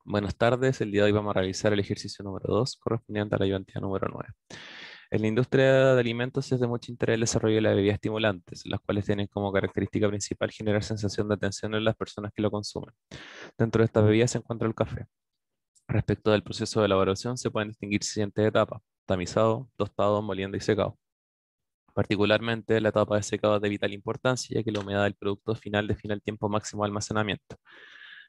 Buenas tardes, el día de hoy vamos a realizar el ejercicio número 2 correspondiente a la ayudantía número 9. En la industria de alimentos es de mucho interés el desarrollo de las bebidas estimulantes, las cuales tienen como característica principal generar sensación de atención en las personas que lo consumen. Dentro de estas bebidas se encuentra el café. Respecto del proceso de elaboración se pueden distinguir siguientes etapas: tamizado, tostado, molienda y secado. Particularmente la etapa de secado es de vital importancia, ya que la humedad del producto final define el tiempo máximo de almacenamiento.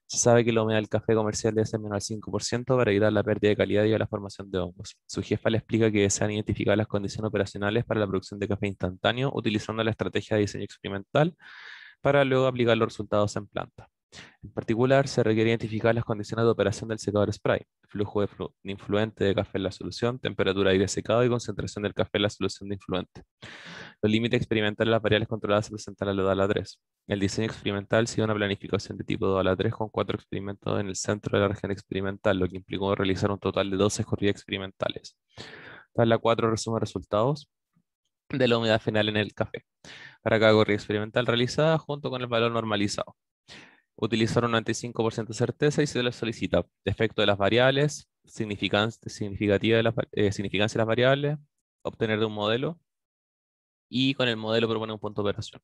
Se sabe que la humedad del café comercial debe ser menor al 5% para evitar la pérdida de calidad y la formación de hongos. Su jefa le explica que desean identificar las condiciones operacionales para la producción de café instantáneo utilizando la estrategia de diseño experimental para luego aplicar los resultados en planta. En particular, se requiere identificar las condiciones de operación del secador spray, flujo de influente de café en la solución, temperatura de aire secado y concentración del café en la solución de influente. Los límites experimentales de las variables controladas se presentan en la tabla 3. El diseño experimental sigue una planificación de tipo 2 a la 3 con 4 experimentos en el centro de la región experimental, lo que implicó realizar un total de 12 corridas experimentales. Tabla 4 resume resultados de la humedad final en el café para cada corrida experimental realizada junto con el valor normalizado. Utilizar un 95% de certeza y se les solicita efecto de las variables, significativa de significancia de las variables, obtener de un modelo y con el modelo propone un punto de operación.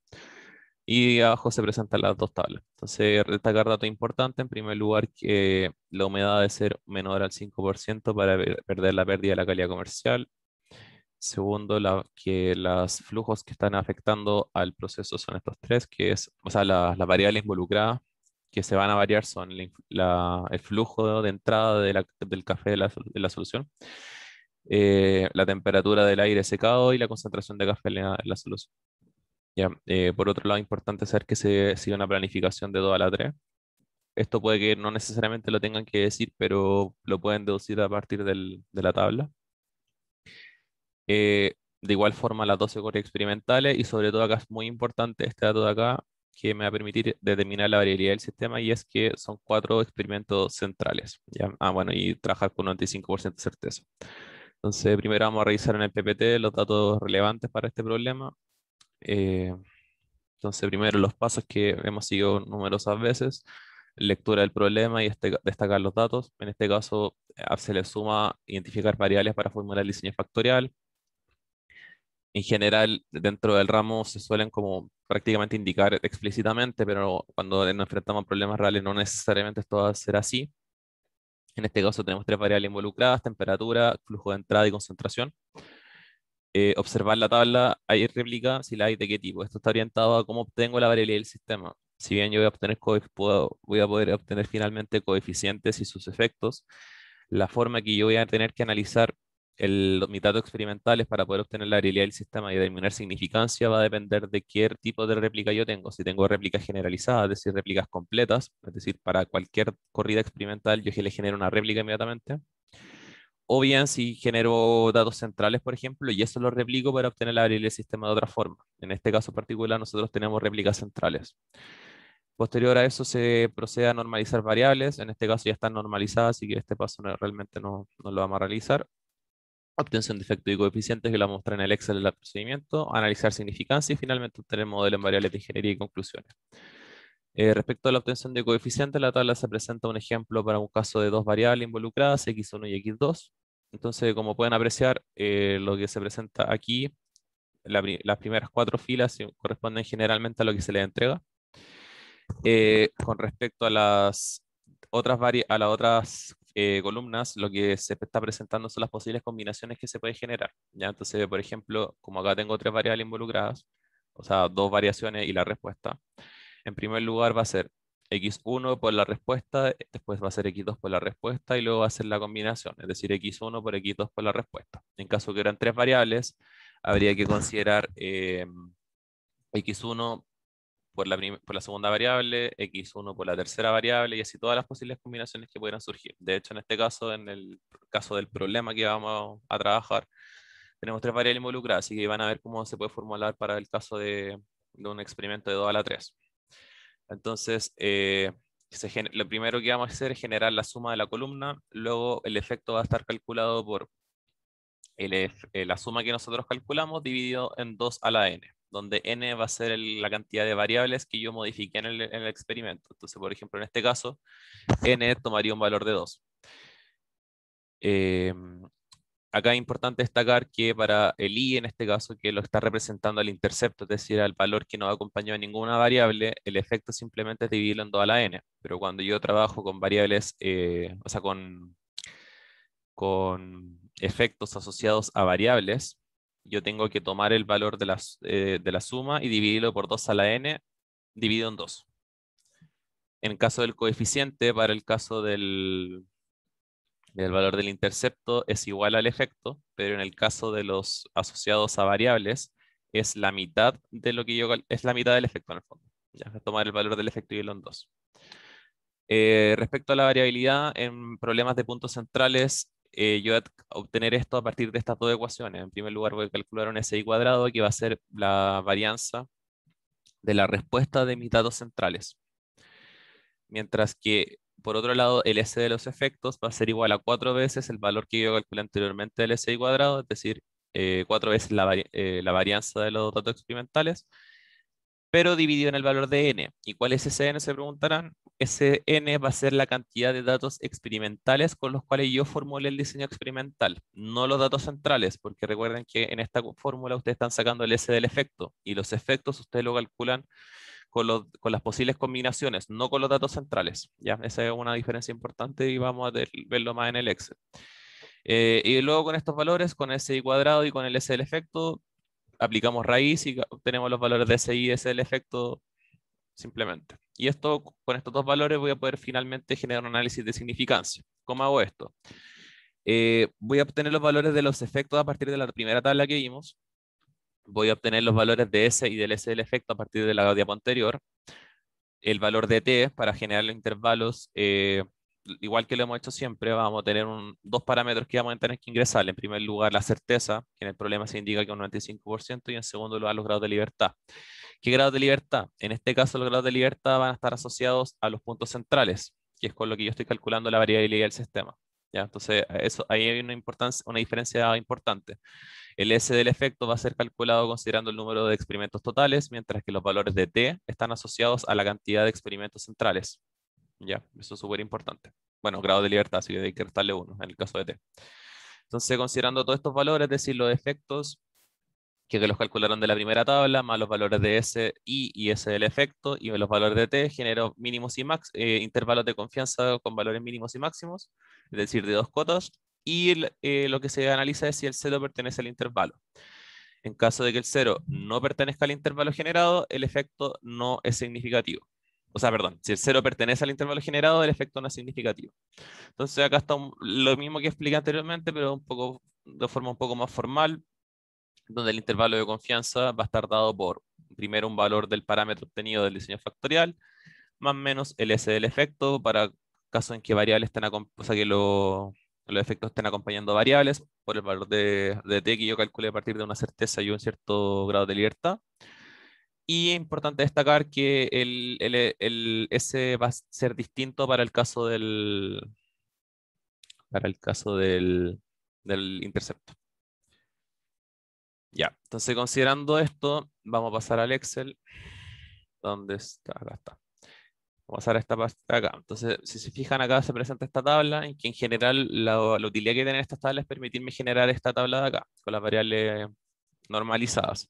Y abajo se presentan las dos tablas. Entonces, destacar datos importantes. En primer lugar, que la humedad debe ser menor al 5% para perder la pérdida de la calidad comercial. Segundo, que los flujos que están afectando al proceso son estos tres, que es, o sea, las variables involucradas que se van a variar son el flujo de entrada del café de la solución, la temperatura del aire secado y la concentración de café en la solución. Ya, por otro lado, importante saber que se sigue una planificación de 2 a la 3. Esto puede que no necesariamente lo tengan que decir, pero lo pueden deducir a partir de la tabla. De igual forma, las 12 corridas experimentales y sobre todo acá es muy importante este dato de acá que me va a permitir determinar la variabilidad del sistema y es que son 4 experimentos centrales. ¿Ya? Ah, bueno, y trabajar con un 95% de certeza. Entonces, primero vamos a revisar en el PPT los datos relevantes para este problema. Eh, entonces, primero los pasos que hemos seguido numerosas veces, lectura del problema y destacar los datos. En este caso, se le suma identificar variables para formular el diseño factorial. En general, dentro del ramo se suelen como prácticamente indicar explícitamente, pero cuando nos enfrentamos a problemas reales no necesariamente esto va a ser así. En este caso tenemos tres variables involucradas: temperatura, flujo de entrada y concentración. Observar la tabla, hay réplica, si la hay, de qué tipo. Esto está orientado a cómo obtengo la variabilidad del sistema. Si bien yo voy a obtener voy a poder obtener finalmente coeficientes y sus efectos, la forma que yo voy a tener que analizar mis datos experimentales para poder obtener la variabilidad del sistema y determinar significancia va a depender de qué tipo de réplica yo tengo. Si tengo réplicas generalizadas, es decir, réplicas completas, es decir, para cualquier corrida experimental yo le genero una réplica inmediatamente, o bien si genero datos centrales, por ejemplo, y eso lo replico para obtener la variabilidad del sistema de otra forma. En este caso particular, nosotros tenemos réplicas centrales. Posterior a eso se procede a normalizar variables. En este caso ya están normalizadas, así que este paso realmente no lo vamos a realizar. Obtención de efecto y coeficientes, que lo vamos a mostrar en el Excel del procedimiento. Analizar significancia y finalmente obtener modelo en variables de ingeniería y conclusiones. Respecto a la obtención de coeficientes, la tabla se presenta un ejemplo para un caso de dos variables involucradas, x1 y x2. Entonces, como pueden apreciar, lo que se presenta aquí, las primeras cuatro filas corresponden generalmente a lo que se les entrega. Con respecto a a las otras columnas, lo que se está presentando son las posibles combinaciones que se pueden generar. ¿Ya? Entonces, por ejemplo, como acá tengo tres variables involucradas, o sea, dos variaciones y la respuesta. En primer lugar va a ser x1 por la respuesta, después va a ser x2 por la respuesta y luego va a ser la combinación, es decir, x1 por x2 por la respuesta. En caso que eran tres variables, habría que considerar x1 por la segunda variable, x1 por la tercera variable y así todas las posibles combinaciones que pudieran surgir. De hecho, en este caso, en el caso del problema que vamos a trabajar, tenemos tres variables involucradas, así que van a ver cómo se puede formular para el caso de un experimento de 2 a la 3. Entonces, lo primero que vamos a hacer es generar la suma de la columna, luego el efecto va a estar calculado por la suma que nosotros calculamos dividido en 2 a la n. donde n va a ser la cantidad de variables que yo modifiqué en el experimento. Entonces, por ejemplo, en este caso, n tomaría un valor de 2. Acá es importante destacar que para el i, en este caso, que lo está representando al intercepto, es decir, al valor que no acompañó a ninguna variable, el efecto simplemente es dividirlo en 2 a la n. Pero cuando yo trabajo con variables, o sea, con efectos asociados a variables, yo tengo que tomar el valor de la suma y dividirlo por 2 a la n, dividido en 2. En el caso del coeficiente, para el caso del valor del intercepto es igual al efecto, pero en el caso de los asociados a variables es la mitad de lo que es la mitad del efecto en el fondo. Ya, es tomar el valor del efecto y dividirlo en 2. Respecto a la variabilidad en problemas de puntos centrales, yo voy a obtener esto a partir de estas dos ecuaciones. En primer lugar voy a calcular un SI cuadrado que va a ser la varianza de la respuesta de mis datos centrales. Mientras que, por otro lado, el S de los efectos va a ser igual a 4 veces el valor que yo calculé anteriormente del SI cuadrado, es decir, 4 veces la varianza de los datos experimentales, pero dividido en el valor de n. ¿Y cuál es ese n? Se preguntarán. Ese n va a ser la cantidad de datos experimentales con los cuales yo formulé el diseño experimental, no los datos centrales, porque recuerden que en esta fórmula ustedes están sacando el S del efecto, y los efectos ustedes lo calculan con las posibles combinaciones, no con los datos centrales. ¿Ya? Esa es una diferencia importante y vamos a verlo más en el Excel. Y luego con estos valores, con SI cuadrado y con el S del efecto, aplicamos raíz y obtenemos los valores de SI y S del efecto simplemente. Y esto, con estos dos valores voy a poder finalmente generar un análisis de significancia. ¿Cómo hago esto? Voy a obtener los valores de los efectos a partir de la primera tabla que vimos. Voy a obtener los valores de S y del S del efecto a partir de la diapo anterior. El valor de T para generar los intervalos, igual que lo hemos hecho siempre, vamos a tener dos parámetros que vamos a tener que ingresar. En primer lugar, la certeza, que en el problema se indica que un 95%, y en segundo lugar, los grados de libertad. ¿Qué grados de libertad? En este caso, los grados de libertad van a estar asociados a los puntos centrales, que es con lo que yo estoy calculando la variabilidad del sistema. ¿Ya? Entonces, ahí hay una diferencia importante. El S del efecto va a ser calculado considerando el número de experimentos totales, mientras que los valores de T están asociados a la cantidad de experimentos centrales. ¿Ya? Eso es súper importante. Bueno, grado de libertad, así que hay que restarle 1 en el caso de T. Entonces, considerando todos estos valores, es decir, los efectos que los calcularon de la primera tabla, más los valores de S, I y S del efecto, y los valores de T, genero mínimos y intervalos de confianza con valores mínimos y máximos, es decir, de 2 cotas, y lo que se analiza es si el 0 pertenece al intervalo. En caso de que el 0 no pertenezca al intervalo generado, el efecto no es significativo. O sea, perdón, si el 0 pertenece al intervalo generado, el efecto no es significativo. Entonces acá está lo mismo que expliqué anteriormente, pero de forma un poco más formal, donde el intervalo de confianza va a estar dado por, primero, un valor del parámetro obtenido del diseño factorial, más o menos el S del efecto, para caso en que variables estén o sea, que los efectos estén acompañando variables, por el valor de T que yo calculé a partir de una certeza y un cierto grado de libertad. Y es importante destacar que el S va a ser distinto para el caso del intercepto. Ya, entonces considerando esto, vamos a pasar al Excel. ¿Dónde está? Acá está. Vamos a pasar a esta parte de acá. Entonces, si se fijan acá, se presenta esta tabla, en que en general la utilidad que tienen estas tablas es permitirme generar esta tabla de acá, con las variables normalizadas.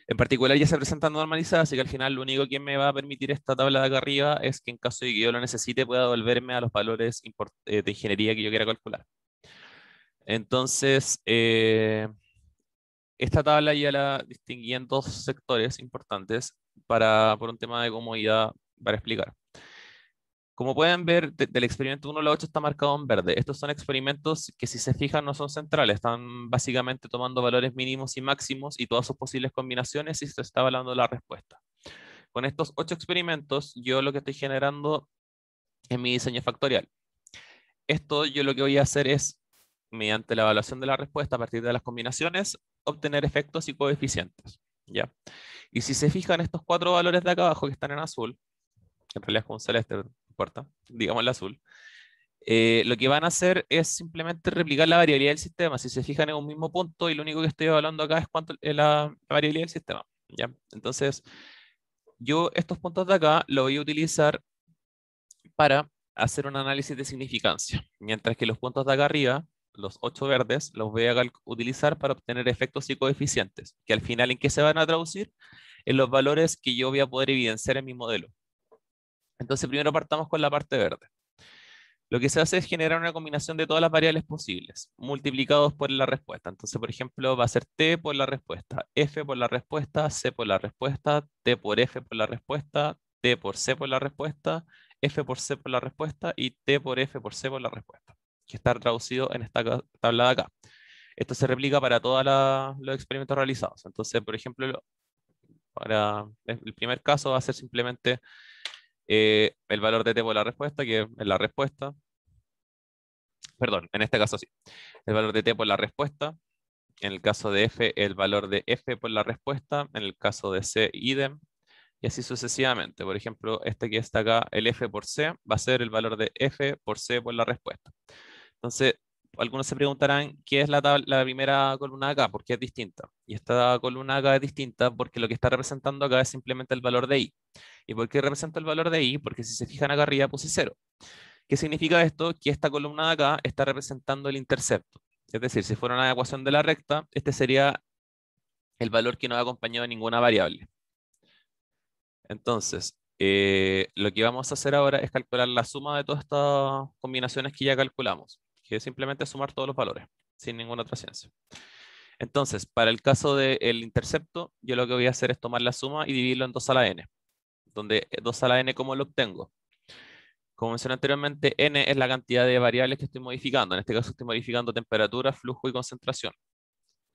En particular ya se presentan normalizadas, así que al final lo único que me va a permitir esta tabla de acá arriba es que en caso de que yo lo necesite pueda volverme a los valores de ingeniería que yo quiera calcular. Entonces, esta tabla ya la distinguí en dos sectores importantes por un tema de comodidad para explicar. Como pueden ver, del experimento 1 al 8 está marcado en verde. Estos son experimentos que, si se fijan, no son centrales. Están básicamente tomando valores mínimos y máximos y todas sus posibles combinaciones, y se está evaluando la respuesta. Con estos 8 experimentos, yo lo que estoy generando es mi diseño factorial. Esto yo lo que voy a hacer es, mediante la evaluación de la respuesta a partir de las combinaciones, obtener efectos y coeficientes. ¿Ya? Y si se fijan, estos 4 valores de acá abajo que están en azul, en realidad es con celeste, no importa, digamos el azul, lo que van a hacer es simplemente replicar la variabilidad del sistema. Si se fijan en un mismo punto, y lo único que estoy evaluando acá es cuánto es la variabilidad del sistema. ¿ya? Entonces, yo estos puntos de acá los voy a utilizar para hacer un análisis de significancia, mientras que los puntos de acá arriba, los 8 verdes, los voy a utilizar para obtener efectos y coeficientes, que al final, ¿en qué se van a traducir? En los valores que yo voy a poder evidenciar en mi modelo. Entonces, primero partamos con la parte verde. Lo que se hace es generar una combinación de todas las variables posibles, multiplicados por la respuesta. Entonces, por ejemplo, va a ser t por la respuesta, f por la respuesta, c por la respuesta, t por f por la respuesta, t por c por la respuesta, f por c por la respuesta y t por f por c por la respuesta, que está traducido en esta tabla de acá. Esto se replica para todos los experimentos realizados. Entonces, por ejemplo, para el primer caso va a ser simplemente el valor de t por la respuesta, que es la respuesta. Perdón, en este caso sí. El valor de t por la respuesta. En el caso de f, el valor de f por la respuesta. En el caso de c, idem. Y así sucesivamente. Por ejemplo, este que está acá, el f por c, va a ser el valor de f por c por la respuesta. Entonces, algunos se preguntarán, ¿qué es la primera columna de acá? ¿Por qué es distinta? Y esta columna acá es distinta porque lo que está representando acá es simplemente el valor de i. ¿Y por qué representa el valor de i? Porque si se fijan acá arriba puse 0. ¿Qué significa esto? Que esta columna de acá está representando el intercepto. Es decir, si fuera una ecuación de la recta, este sería el valor que no ha acompañado a ninguna variable. Entonces, lo que vamos a hacer ahora es calcular la suma de todas estas combinaciones que ya calculamos, que es simplemente sumar todos los valores, sin ninguna otra ciencia. Entonces, para el caso del intercepto, yo lo que voy a hacer es tomar la suma y dividirlo en 2 a la n, donde 2 a la n, ¿cómo lo obtengo? Como mencioné anteriormente, n es la cantidad de variables que estoy modificando. En este caso estoy modificando temperatura, flujo y concentración,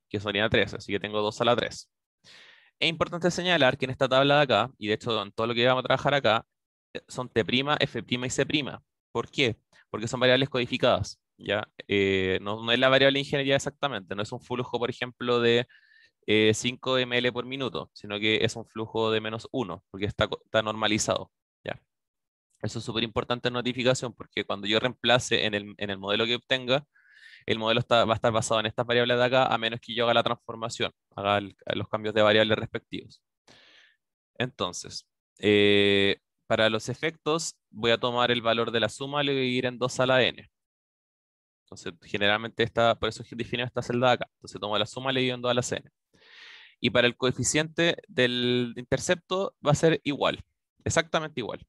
que sería 3, así que tengo 2 a la 3. Es importante señalar que en esta tabla de acá, y de hecho en todo lo que vamos a trabajar acá, son T', F' y C'. ¿Por qué? Porque son variables codificadas, ¿ya? No es la variable de ingeniería exactamente, no es un flujo, por ejemplo, de 5 ml por minuto, sino que es un flujo de -1, porque está normalizado, ¿ya? Eso es súper importante en notificación, porque cuando yo reemplace en el modelo que obtenga, el modelo va a estar basado en estas variables de acá, a menos que yo haga la transformación, haga los cambios de variables respectivos. Entonces, para los efectos, voy a tomar el valor de la suma y le voy a ir en 2 a la n. Entonces, generalmente por eso defino esta celda de acá. Entonces, tomo la suma y le divido en 2 a la n. Y para el coeficiente del intercepto va a ser igual, exactamente igual.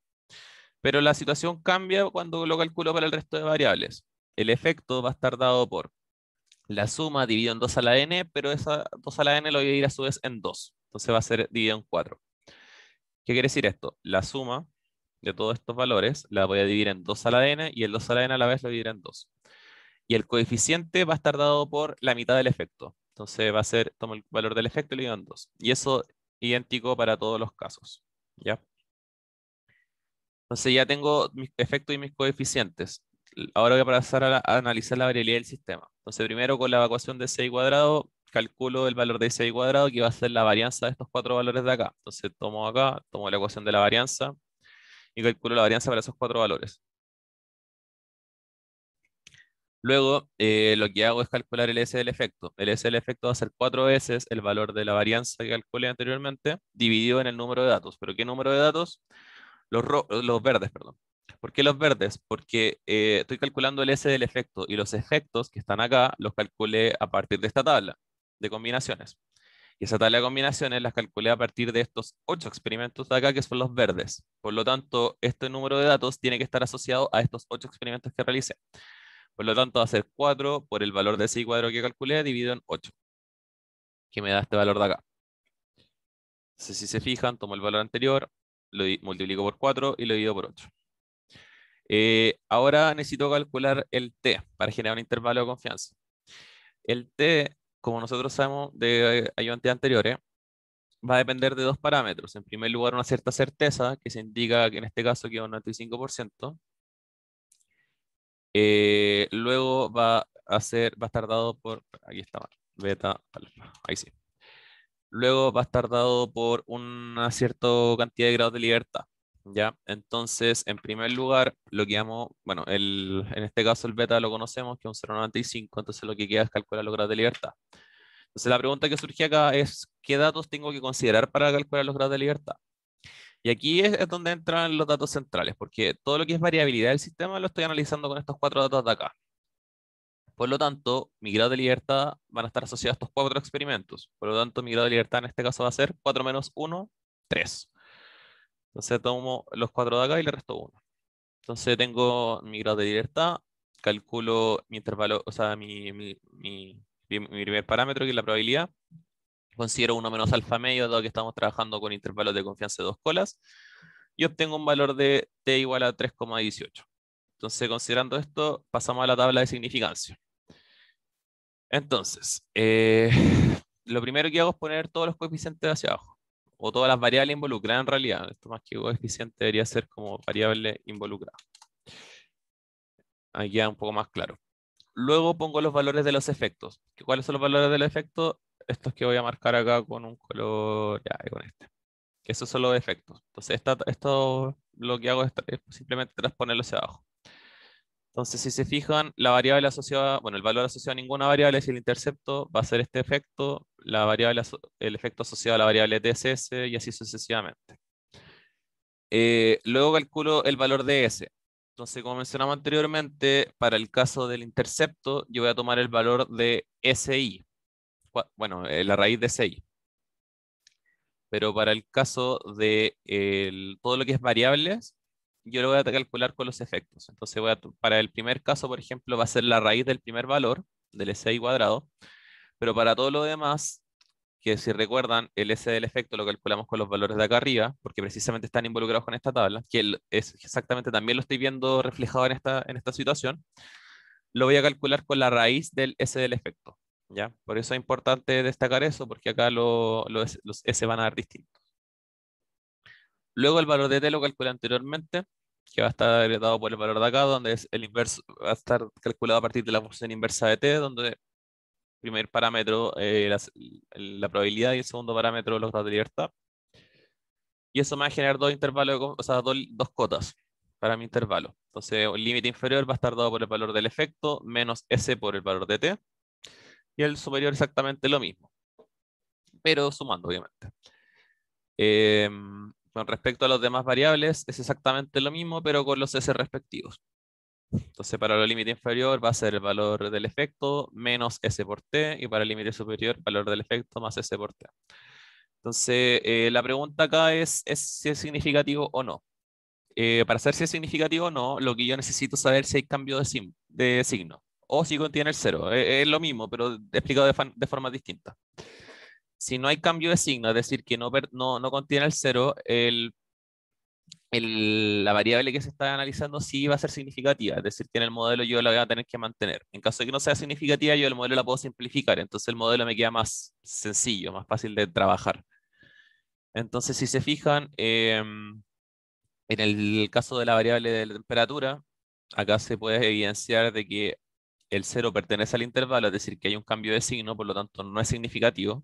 Pero la situación cambia cuando lo calculo para el resto de variables. El efecto va a estar dado por la suma dividido en 2 a la n, pero esa 2 a la n lo voy a dividir a su vez en 2. Entonces va a ser dividido en 4. ¿Qué quiere decir esto? La suma de todos estos valores la voy a dividir en 2 a la n y el 2 a la n a la vez lo dividiré en 2. Y el coeficiente va a estar dado por la mitad del efecto. Entonces va a ser, tomo el valor del efecto y lo divido en 2. Y eso idéntico para todos los casos. ¿Ya? Entonces ya tengo mis efectos y mis coeficientes. Ahora voy a pasar a analizar la variabilidad del sistema. Entonces primero con la ecuación de CI cuadrado, calculo el valor de CI cuadrado que va a ser la varianza de estos 4 valores de acá. Entonces tomo acá, tomo la ecuación de la varianza y calculo la varianza para esos 4 valores. Luego lo que hago es calcular el S del efecto. El S del efecto va a ser 4 veces el valor de la varianza que calculé anteriormente, dividido en el número de datos. ¿Pero qué número de datos? Los verdes, perdón. ¿Por qué los verdes? Porque estoy calculando el S del efecto y los efectos que están acá los calculé a partir de esta tabla de combinaciones. Y esa tabla de combinaciones las calculé a partir de estos 8 experimentos de acá que son los verdes. Por lo tanto, este número de datos tiene que estar asociado a estos 8 experimentos que realicé. Por lo tanto, va a ser 4 por el valor de ese cuadro que calculé dividido en 8, que me da este valor de acá. Entonces, si se fijan, tomo el valor anterior, multiplico por 4 y lo divido por 8. Ahora necesito calcular el t para generar un intervalo de confianza. El t, como nosotros sabemos de ayudantes anteriores, va a depender de dos parámetros. En primer lugar, una cierta certeza, que se indica que en este caso queda un 95%. Luego va a estar dado por, aquí está, beta, alfa, ahí sí. Luego va a estar dado por una cierta cantidad de grados de libertad. ¿Ya? Entonces, en primer lugar, lo que llamo, bueno, en este caso el beta lo conocemos, que es un 0,95, entonces lo que queda es calcular los grados de libertad. Entonces la pregunta que surge acá es, ¿qué datos tengo que considerar para calcular los grados de libertad? Y aquí es donde entran los datos centrales, porque todo lo que es variabilidad del sistema lo estoy analizando con estos cuatro datos de acá. Por lo tanto, mi grado de libertad van a estar asociados a estos cuatro experimentos. Por lo tanto, mi grado de libertad en este caso va a ser 4 menos 1, 3. Entonces tomo los cuatro de acá y le resto 1. Entonces tengo mi grado de libertad, calculo mi intervalo, o sea, mi primer parámetro, que es la probabilidad. Considero 1 menos alfa medio, dado que estamos trabajando con intervalos de confianza de dos colas. Y obtengo un valor de t igual a 3,18. Entonces, considerando esto, pasamos a la tabla de significancia. Entonces, lo primero que hago es poner todos los coeficientes hacia abajo, o todas las variables involucradas en realidad. Esto más que coeficiente debería ser como variable involucrada. Ahí queda un poco más claro. Luego pongo los valores de los efectos. ¿Cuáles son los valores de los efectos? Estos que voy a marcar acá con un color, ya, con este. Esos son los efectos. Entonces, esto lo que hago es simplemente transponerlo hacia abajo. Entonces, si se fijan, la variable asociada, bueno, el valor asociado a ninguna variable es el intercepto, va a ser este efecto, el efecto asociado a la variable TSS y así sucesivamente. Luego calculo el valor de S. Entonces, como mencionamos anteriormente, para el caso del intercepto, yo voy a tomar el valor de SI, bueno, la raíz de SI. Pero para el caso de todo lo que es variables, yo lo voy a calcular con los efectos. Entonces, para el primer caso, por ejemplo, va a ser la raíz del primer valor, del SI cuadrado, pero para todo lo demás, que si recuerdan, el S del efecto lo calculamos con los valores de acá arriba, porque precisamente están involucrados con esta tabla, que es exactamente también lo estoy viendo reflejado en esta situación, lo voy a calcular con la raíz del S del efecto. ¿Ya? Por eso es importante destacar eso, porque acá los S van a dar distintos. Luego el valor de t lo calculé anteriormente, que va a estar dado por el valor de acá, donde es el inverso, va a estar calculado a partir de la función inversa de t, donde el primer parámetro la probabilidad y el segundo parámetro los grados de libertad. Y eso me va a generar dos intervalos, o sea, dos cotas para mi intervalo. Entonces, el límite inferior va a estar dado por el valor del efecto, menos s por el valor de t, y el superior exactamente lo mismo, pero sumando, obviamente. Con respecto a las demás variables, es exactamente lo mismo, pero con los s respectivos. Entonces, para el límite inferior va a ser el valor del efecto menos s por t, y para el límite superior, valor del efecto más s por t. Entonces, la pregunta acá es si es significativo o no. Para saber si es significativo o no, lo que yo necesito saber si hay cambio de signo, o si contiene el cero. Es lo mismo, pero explicado de forma distinta. Si no hay cambio de signo, es decir, que no contiene el cero, la variable que se está analizando sí va a ser significativa, es decir, que en el modelo yo la voy a tener que mantener. En caso de que no sea significativa, yo el modelo la puedo simplificar, entonces el modelo me queda más sencillo, más fácil de trabajar. Entonces, si se fijan, en el caso de la variable de la temperatura, acá se puede evidenciar de que el cero pertenece al intervalo, es decir, que hay un cambio de signo, por lo tanto no es significativo.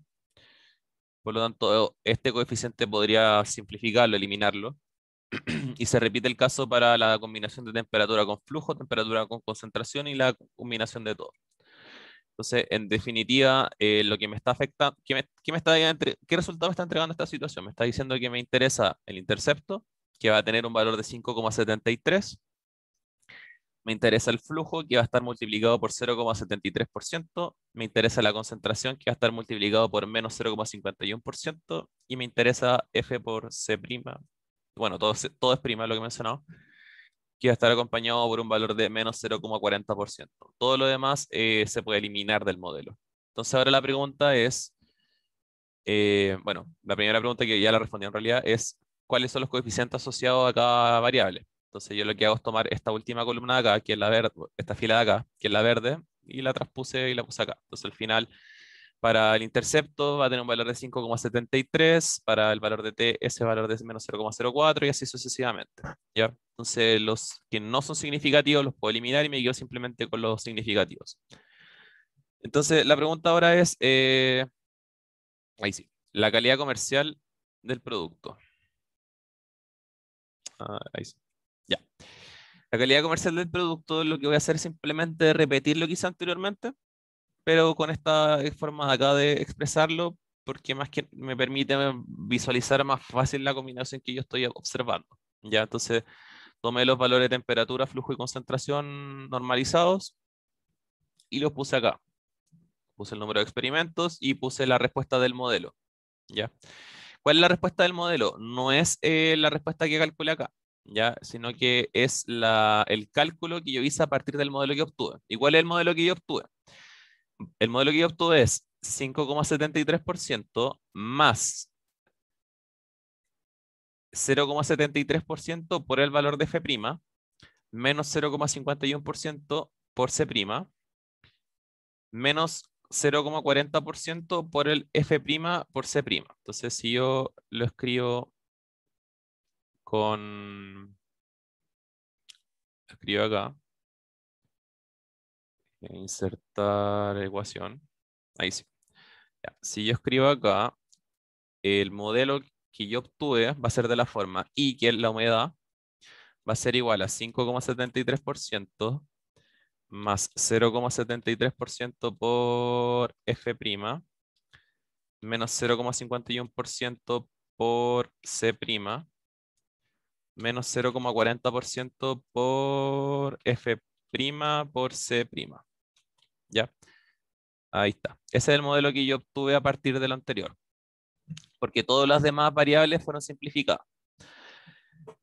Por lo tanto, este coeficiente podría simplificarlo, eliminarlo. Y se repite el caso para la combinación de temperatura con flujo, temperatura con concentración y la combinación de todo. Entonces, en definitiva, lo que me está afectando, ¿qué resultado me está entregando esta situación? Me está diciendo que me interesa el intercepto, que va a tener un valor de 5,73. Me interesa el flujo, que va a estar multiplicado por 0,73%. Me interesa la concentración, que va a estar multiplicado por menos 0,51%. Y me interesa F por C'. Bueno, todo es prima lo que he mencionado, que va a estar acompañado por un valor de menos 0,40%. Todo lo demás se puede eliminar del modelo. Entonces ahora la pregunta es, bueno, la primera pregunta que ya la respondí en realidad es, ¿cuáles son los coeficientes asociados a cada variable? Entonces yo lo que hago es tomar esta última columna de acá, que es la verde, esta fila de acá, que es la verde, y la transpuse y la puse acá. Entonces al final, para el intercepto va a tener un valor de 5,73, para el valor de t ese valor de menos 0,04 y así sucesivamente. ¿Ya? Entonces los que no son significativos los puedo eliminar y me quedo simplemente con los significativos. Entonces la pregunta ahora es, ahí sí, la calidad comercial del producto. Ahí sí. Ya. La calidad comercial del producto, lo que voy a hacer es simplemente repetir lo que hice anteriormente, pero con esta forma de acá de expresarlo, porque más que me permite visualizar más fácil la combinación que yo estoy observando. Ya, entonces tomé los valores de temperatura, flujo y concentración normalizados y los puse acá. Puse el número de experimentos y puse la respuesta del modelo. ¿Ya? ¿Cuál es la respuesta del modelo? No es la respuesta que calculé acá, ¿ya? Sino que es el cálculo que yo hice a partir del modelo que obtuve. ¿Y cuál es el modelo que yo obtuve? El modelo que yo obtuve es 5,73% más 0,73% por el valor de F', menos 0,51% por C', menos 0,40% por el F' por C'. Entonces, si yo lo escribo escribo acá, insertar ecuación, ahí sí. Ya, si yo escribo acá, el modelo que yo obtuve va a ser de la forma I, que es la humedad, va a ser igual a 5,73% más 0,73% por F', menos 0,51% por C', menos 0,40% por F' por C'. ¿Ya? Ahí está. Ese es el modelo que yo obtuve a partir de lo anterior, porque todas las demás variables fueron simplificadas.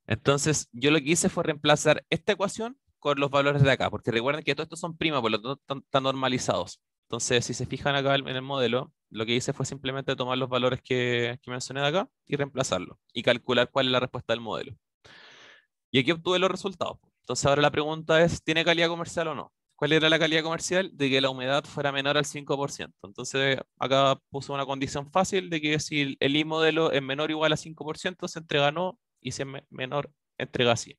Entonces, yo lo que hice fue reemplazar esta ecuación con los valores de acá, porque recuerden que todos estos son primas, por lo tanto están normalizados. Entonces, si se fijan acá en el modelo, lo que hice fue simplemente tomar los valores que mencioné de acá y reemplazarlos y calcular cuál es la respuesta del modelo. Y aquí obtuve los resultados. Entonces, ahora la pregunta es, ¿tiene calidad comercial o no? ¿Cuál era la calidad comercial? De que la humedad fuera menor al 5%. Entonces, acá puse una condición fácil de que si el I modelo es menor o igual a 5%, se entrega no, y si es menor, entrega sí.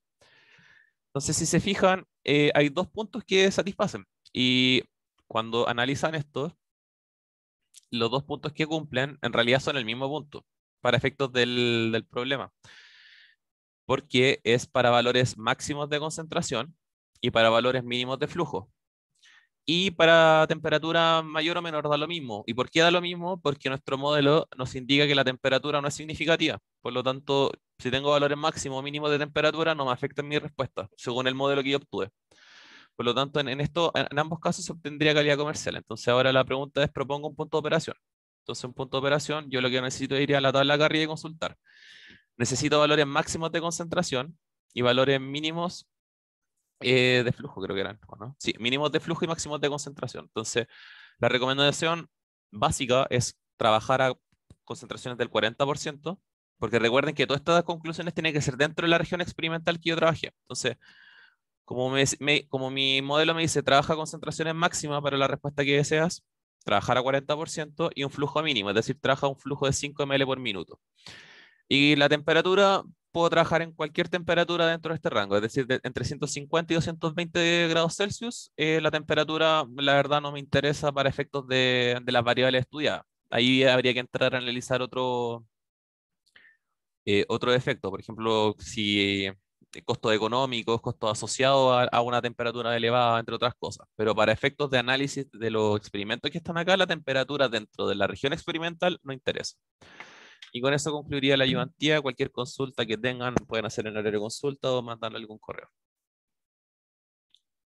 Entonces, si se fijan, hay dos puntos que satisfacen. Y cuando analizan esto, los dos puntos que cumplen en realidad son el mismo punto para efectos del problema, porque es para valores máximos de concentración y para valores mínimos de flujo. Y para temperatura mayor o menor da lo mismo. ¿Y por qué da lo mismo? Porque nuestro modelo nos indica que la temperatura no es significativa. Por lo tanto, si tengo valores máximos o mínimos de temperatura, no me afectan mi respuesta, según el modelo que yo obtuve. Por lo tanto, en ambos casos se obtendría calidad comercial. Entonces, ahora la pregunta es, propongo un punto de operación. Entonces, un punto de operación, yo lo que necesito es ir a la tabla de acá arriba y consultar. Necesito valores máximos de concentración y valores mínimos de flujo, creo que eran, ¿o no? Sí, mínimos de flujo y máximos de concentración. Entonces, la recomendación básica es trabajar a concentraciones del 40%, porque recuerden que todas estas conclusiones tienen que ser dentro de la región experimental que yo trabajé. Entonces, como mi modelo me dice, trabaja a concentraciones máximas para la respuesta que deseas, trabajar a 40% y un flujo mínimo, es decir, trabaja un flujo de 5 ml por minuto. Y la temperatura, puedo trabajar en cualquier temperatura dentro de este rango, es decir, entre 150 y 220 grados Celsius. La temperatura, la verdad, no me interesa para efectos de las variables estudiadas. Ahí habría que entrar a analizar otro efecto, por ejemplo, si costos económicos, costos asociados a una temperatura elevada, entre otras cosas. Pero para efectos de análisis de los experimentos que están acá, la temperatura dentro de la región experimental no interesa. Y con eso concluiría la ayudantía. Cualquier consulta que tengan pueden hacer en horario de consulta o mandarle algún correo.